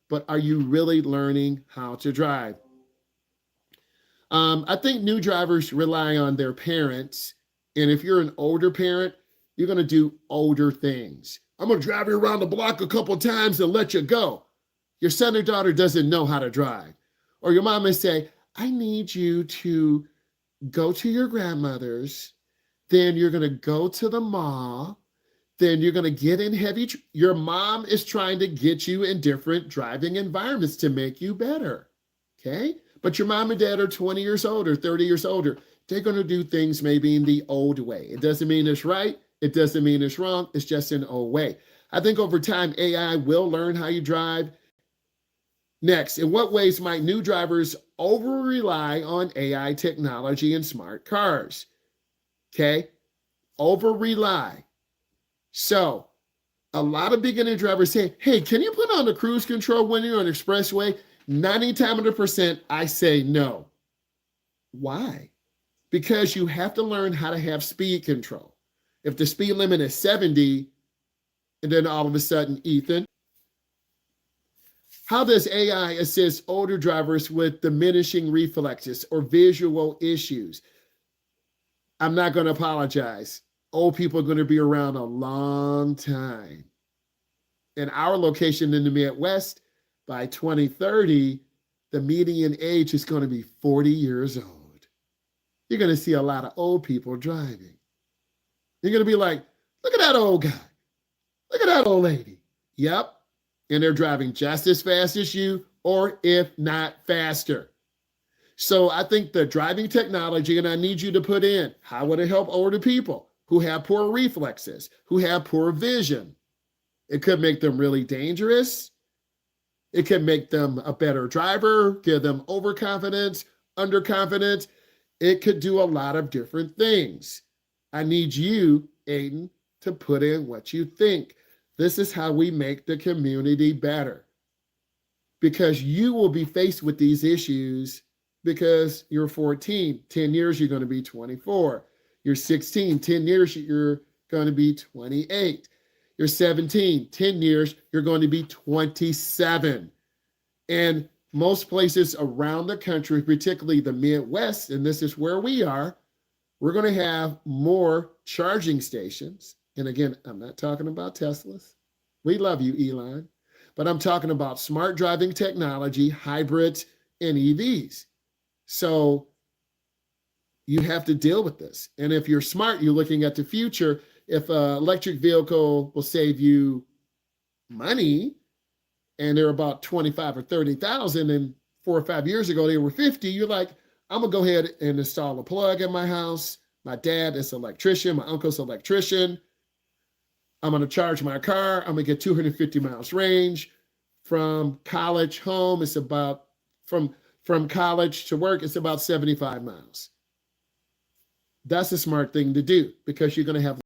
but are you really learning how to drive? I think new drivers rely on their parents. And if you're an older parent, you're going to do older things. I'm going to drive you around the block a couple times and let you go. Your son or daughter doesn't know how to drive. Or your mom may say, I need you to go to your grandmother's. Then you're going to go to the mall. Then you're going to get in heavy. Your mom is trying to get you in different driving environments to make you better. Okay? But your mom and dad are 20 years older, 30 years older. They're going to do things maybe in the old way. It doesn't mean it's right. It doesn't mean it's wrong. It's just an old way. I think over time, AI will learn how you drive. Next, in what ways might new drivers over rely on AI technology and smart cars? Okay? Over rely. So, a lot of beginning drivers say, hey, can you put on the cruise control when you're on the expressway? 90 times out of percent, I say no. Why? Because you have to learn how to have speed control. If the speed limit is 70, and then all of a sudden, Ethan, how does AI assist older drivers with diminishing reflexes or visual issues? I'm not going to apologize. Old people are going to be around a long time. In our location in the Midwest, by 2030, the median age is going to be 40 years old. You're going to see a lot of old people driving. You're going to be like, look at that old guy. Look at that old lady. Yep. And they're driving just as fast as you, or if not faster. So I think the driving technology, and I need you to put in, how would it help older people who have poor reflexes, who have poor vision? It could make them really dangerous. It can make them a better driver, give them overconfidence, underconfidence. It could do a lot of different things. I need you, Aiden, to put in what you think. This is how we make the community better. Because you will be faced with these issues because you're 14. 10 years, you're going to be 24. You're 16. 10 years, you're going to be 28. You're 17. 10 years, you're going to be 27. And most places around the country, particularly the Midwest, and this is where we are, we're going to have more charging stations. And again, I'm not talking about Teslas. We love you, Elon. But I'm talking about smart driving technology, hybrids, and EVs. So you have to deal with this. And if you're smart, you're looking at the future. If an electric vehicle will save you money, and they're about 25 or 30,000, and 4 or 5 years ago they were 50, you're like, I'm gonna go ahead and install a plug in my house. My dad is an electrician, my uncle's an electrician. I'm gonna charge my car, I'm gonna get 250 miles range. From college home, it's about, from college to work, it's about 75 miles. That's a smart thing to do because you're gonna have